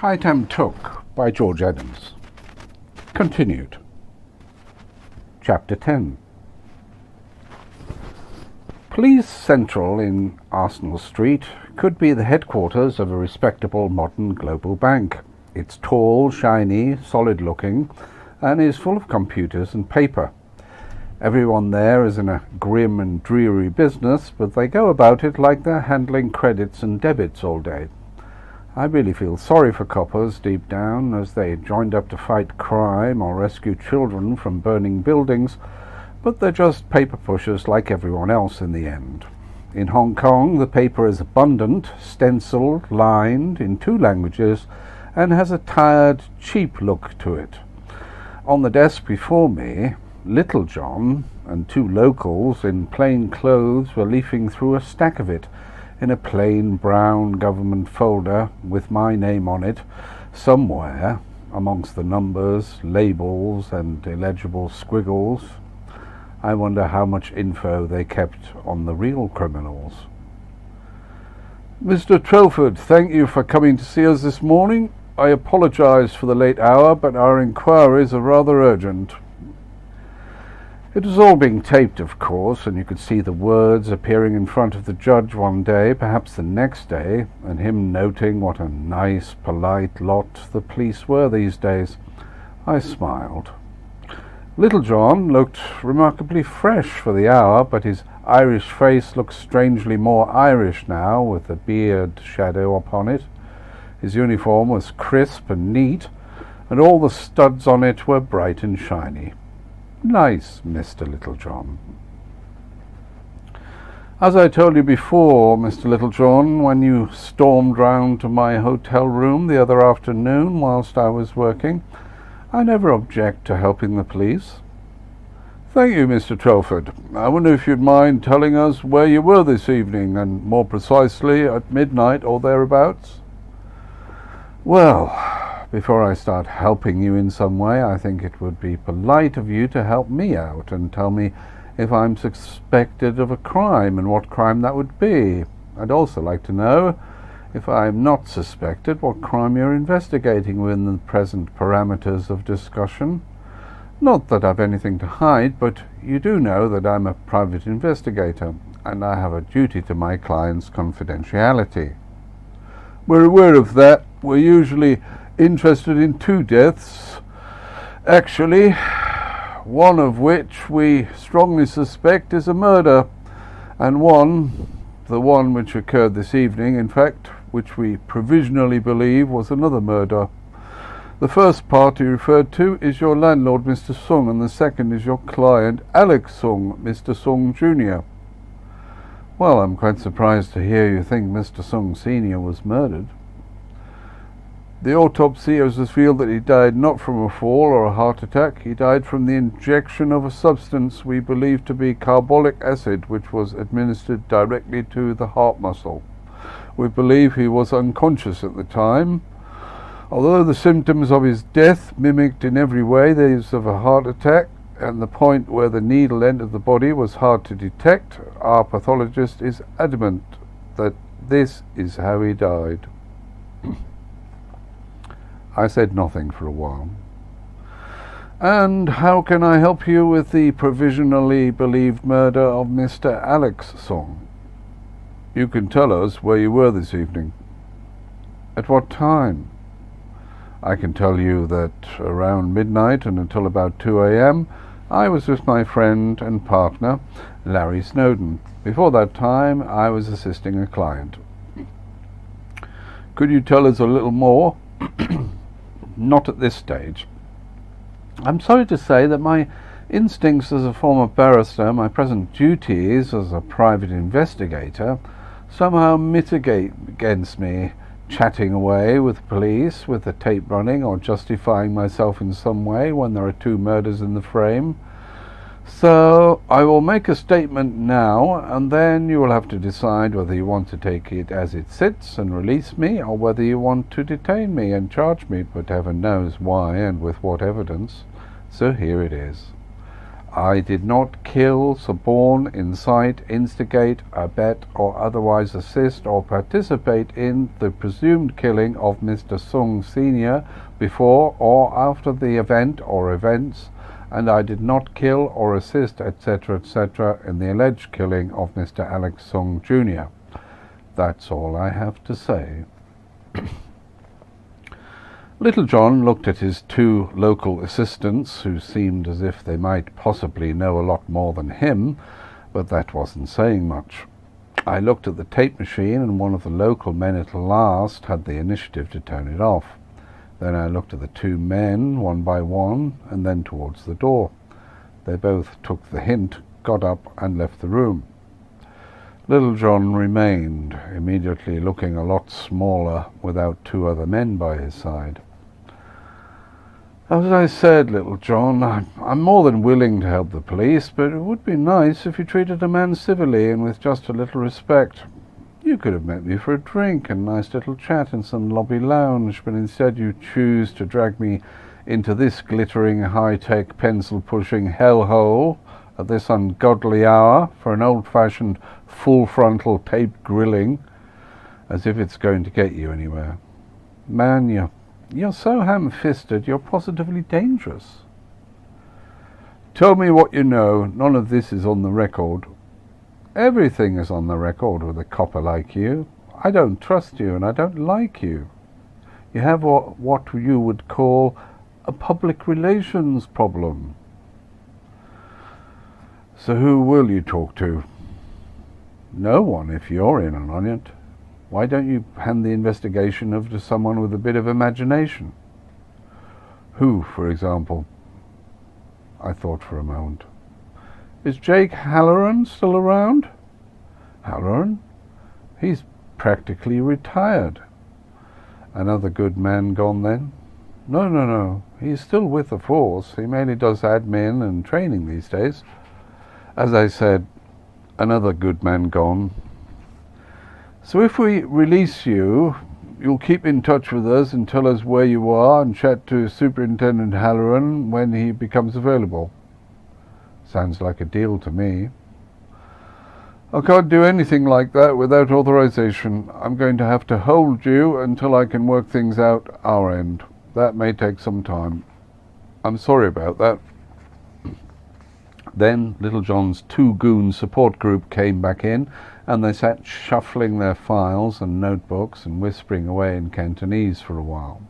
TAM TUK by George Adams. Continued. Chapter 10. Police Central in Arsenal Street could be the headquarters of a respectable modern global bank. It's tall, shiny, solid-looking, and is full of computers and paper. Everyone there is in a grim and dreary business, but they go about it like they're handling credits and debits all day. I really feel sorry for coppers deep down, as they joined up to fight crime or rescue children from burning buildings, but they're just paper pushers like everyone else in the end. In Hong Kong, the paper is abundant, stenciled, lined in 2 languages, and has a tired, cheap look to it. On the desk before me, Little John and 2 locals in plain clothes were leafing through a stack of it, in a plain brown government folder with my name on it, somewhere amongst the numbers, labels and illegible squiggles. I wonder how much info they kept on the real criminals. Mr. Trelford, thank you for coming to see us this morning. I apologise for the late hour, but our inquiries are rather urgent. It was all being taped, of course, and you could see the words appearing in front of the judge one day, perhaps the next day, and him noting what a nice, polite lot the police were these days. I smiled. Little John looked remarkably fresh for the hour, but his Irish face looked strangely more Irish now, with the beard shadow upon it. His uniform was crisp and neat, and all the studs on it were bright and shiny. Nice, Mr. Littlejohn. As I told you before, Mr. Littlejohn, when you stormed round to my hotel room the other afternoon whilst I was working, I never object to helping the police. Thank you, Mr. Trelford. I wonder if you'd mind telling us where you were this evening, and more precisely at midnight or thereabouts? Well, before I start helping you in some way, I think it would be polite of you to help me out and tell me if I'm suspected of a crime and what crime that would be. I'd also like to know, if I'm not suspected, what crime you're investigating within the present parameters of discussion. Not that I've anything to hide, but you do know that I'm a private investigator, and I have a duty to my client's confidentiality. We're aware of that. We're usually interested in 2 deaths, actually, one of which we strongly suspect is a murder, and the one which occurred this evening, in fact, which we provisionally believe was another murder. The first party referred to is your landlord, Mr. Sung, and the second is your client, Alex Sung, Mr. Sung Jr. Well, I'm quite surprised to hear you think Mr. Sung Sr. was murdered. The autopsy has revealed that he died not from a fall or a heart attack. He died from the injection of a substance we believe to be carbolic acid, which was administered directly to the heart muscle. We believe he was unconscious at the time. Although the symptoms of his death mimicked in every way those of a heart attack, and the point where the needle entered the body was hard to detect, our pathologist is adamant that this is how he died. I said nothing for a while. And how can I help you with the provisionally believed murder of Mr. Alex Song? You can tell us where you were this evening. At what time? I can tell you that around midnight and until about 2 a.m. I was with my friend and partner, Larry Snowden. Before that time, I was assisting a client. Could you tell us a little more? Not at this stage. I'm sorry to say that my instincts as a former barrister, my present duties as a private investigator, somehow mitigate against me chatting away with police with the tape running or justifying myself in some way when there are 2 murders in the frame. So I will make a statement now, and then you will have to decide whether you want to take it as it sits and release me, or whether you want to detain me and charge me, but heaven knows why and with what evidence. So here it is. I did not kill, suborn, incite, instigate, abet, or otherwise assist or participate in the presumed killing of Mr. Sung Sr. before or after the event or events, and I did not kill or assist, etc., etc., in the alleged killing of Mr. Alex Sung Jr. That's all I have to say. Little John looked at his two local assistants, who seemed as if they might possibly know a lot more than him, but that wasn't saying much. I looked at the tape machine, and one of the local men at last had the initiative to turn it off. Then I looked at the two men, one by one, and then towards the door. They both took the hint, got up, and left the room. Little John remained, immediately looking a lot smaller without two other men by his side. As I said, Little John, I'm more than willing to help the police, but it would be nice if you treated a man civilly and with just a little respect. You could have met me for a drink and a nice little chat in some lobby lounge, but instead you choose to drag me into this glittering, high-tech, pencil-pushing hellhole at this ungodly hour for an old-fashioned, full-frontal taped grilling, as if it's going to get you anywhere. Man, you're so ham-fisted, you're positively dangerous. Tell me what you know. None of this is on the record. Everything is on the record with a copper like you. I don't trust you, and I don't like you. You have what you would call a public relations problem. So who will you talk to? No one, if you're in on it. Why don't you hand the investigation over to someone with a bit of imagination? Who, for example? I thought for a moment. Is Jake Halloran still around? Halloran? He's practically retired. Another good man gone then? No. He's still with the force. He mainly does admin and training these days. As I said, another good man gone. So if we release you, you'll keep in touch with us and tell us where you are and chat to Superintendent Halloran when he becomes available. Sounds like a deal to me. I can't do anything like that without authorization. I'm going to have to hold you until I can work things out our end. That may take some time. I'm sorry about that. Then Little John's two-goon support group came back in, and they sat shuffling their files and notebooks and whispering away in Cantonese for a while.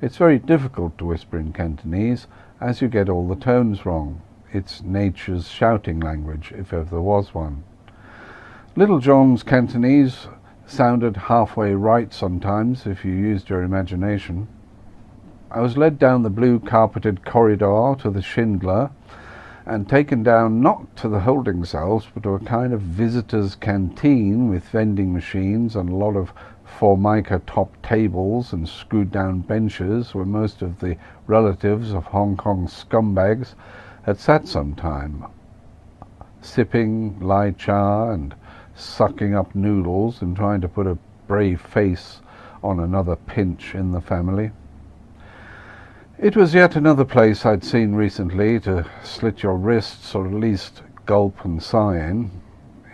It's very difficult to whisper in Cantonese, as you get all the tones wrong. It's nature's shouting language, if ever there was one. Little John's Cantonese sounded halfway right sometimes, if you used your imagination. I was led down the blue-carpeted corridor to the Schindler, and taken down not to the holding cells, but to a kind of visitor's canteen with vending machines and a lot of formica top tables and screwed down benches where most of the relatives of Hong Kong scumbags had sat some time, sipping lai cha and sucking up noodles and trying to put a brave face on another pinch in the family. It was yet another place I'd seen recently to slit your wrists or at least gulp and sigh in.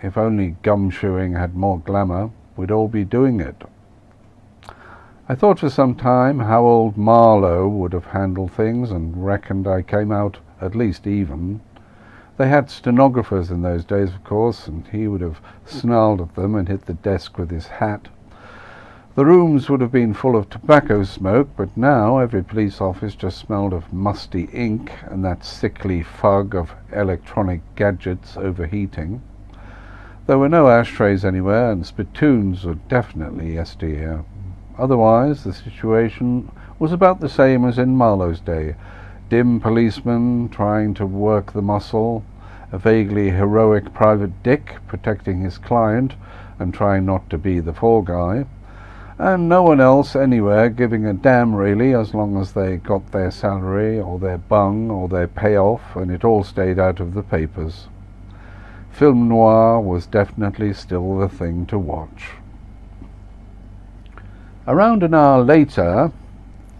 If only gumshoeing had more glamour, we'd all be doing it. I thought for some time how old Marlowe would have handled things and reckoned I came out at least even. They had stenographers in those days, of course, and he would have snarled at them and hit the desk with his hat. The rooms would have been full of tobacco smoke, but now every police office just smelled of musty ink and that sickly fug of electronic gadgets overheating. There were no ashtrays anywhere, and spittoons were definitely yesteryear. Otherwise, the situation was about the same as in Marlowe's day. Dim policeman trying to work the muscle, a vaguely heroic private dick protecting his client and trying not to be the fall guy, and no one else anywhere giving a damn really, as long as they got their salary or their bung or their payoff and it all stayed out of the papers. Film noir was definitely still the thing to watch. Around an hour later,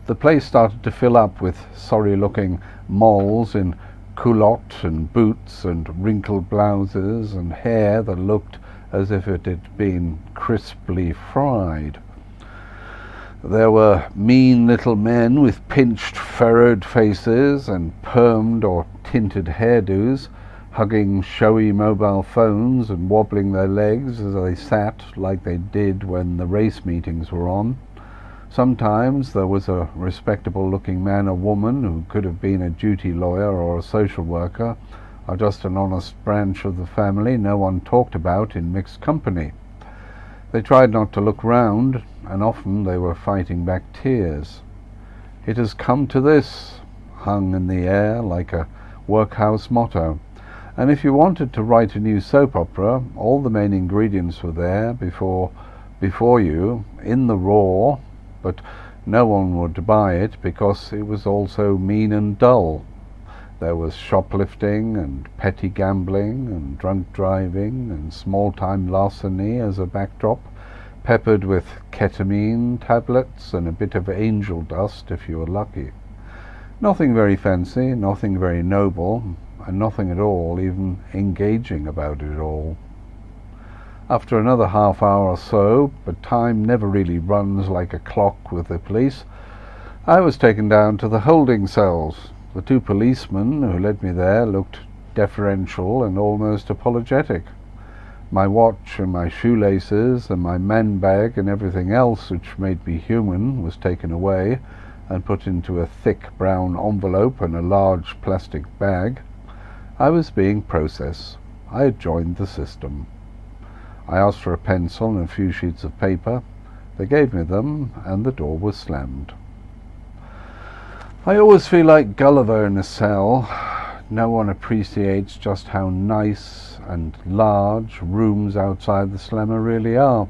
the place started to fill up with sorry-looking moles in culotte and boots and wrinkled blouses and hair that looked as if it had been crisply fried. There were mean little men with pinched, furrowed faces and permed or tinted hairdos, hugging showy mobile phones and wobbling their legs as they sat like they did when the race meetings were on. Sometimes there was a respectable-looking man or woman who could have been a duty lawyer or a social worker, or just an honest branch of the family no one talked about in mixed company. They tried not to look round, and often they were fighting back tears. "It has come to this," hung in the air like a workhouse motto. And if you wanted to write a new soap opera, all the main ingredients were there before you, in the raw, but no one would buy it because it was all so mean and dull. There was shoplifting and petty gambling and drunk driving and small-time larceny as a backdrop, peppered with ketamine tablets and a bit of angel dust if you were lucky. Nothing very fancy, nothing very noble, and nothing at all even engaging about it all. After another half hour or so, but time never really runs like a clock with the police, I was taken down to the holding cells. The two policemen who led me there looked deferential and almost apologetic. My watch and my shoelaces and my man bag and everything else which made me human was taken away and put into a thick brown envelope and a large plastic bag. I was being processed. I had joined the system. I asked for a pencil and a few sheets of paper. They gave me them, and the door was slammed. I always feel like Gulliver in a cell. No one appreciates just how nice and large rooms outside the slammer really are.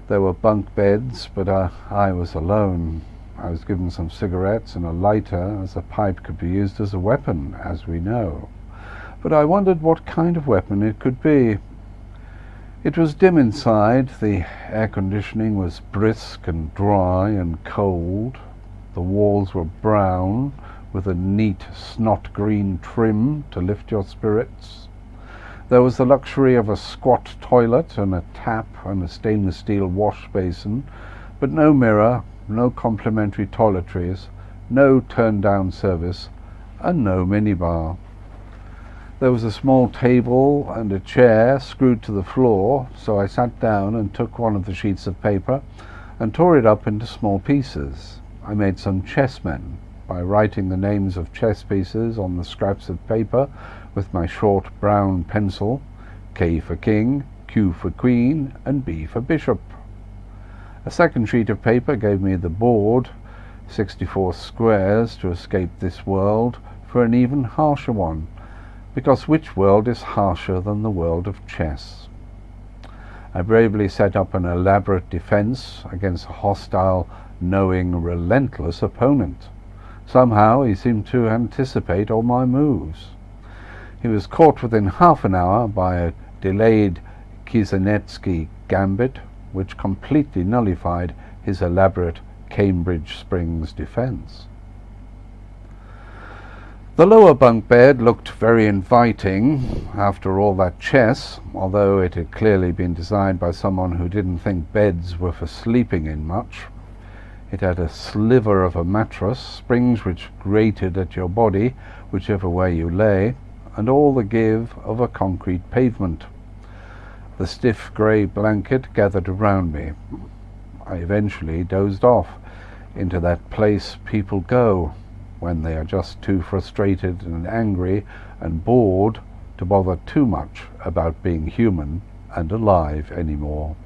There were bunk beds, but I was alone. I was given some cigarettes and a lighter, as a pipe could be used as a weapon, as we know. But I wondered what kind of weapon it could be. It was dim inside. The air conditioning was brisk and dry and cold. The walls were brown, with a neat snot green trim to lift your spirits. There was the luxury of a squat toilet and a tap and a stainless steel wash basin, but no mirror, no complimentary toiletries, no turn-down service, and no minibar. There was a small table and a chair screwed to the floor, so I sat down and took one of the sheets of paper and tore it up into small pieces. I made some chessmen by writing the names of chess pieces on the scraps of paper with my short brown pencil: K for king, Q for queen, and B for bishop. A second sheet of paper gave me the board, 64 squares to escape this world, for an even harsher one, because which world is harsher than the world of chess? I bravely set up an elaborate defense against a hostile, knowing, relentless opponent. Somehow he seemed to anticipate all my moves. He was caught within half an hour by a delayed Kuznetsky gambit, which completely nullified his elaborate Cambridge Springs defense. The lower bunk bed looked very inviting after all that chess, although it had clearly been designed by someone who didn't think beds were for sleeping in much. It had a sliver of a mattress, springs which grated at your body whichever way you lay, and all the give of a concrete pavement. The stiff grey blanket gathered around me. I eventually dozed off into that place people go when they are just too frustrated and angry and bored to bother too much about being human and alive anymore.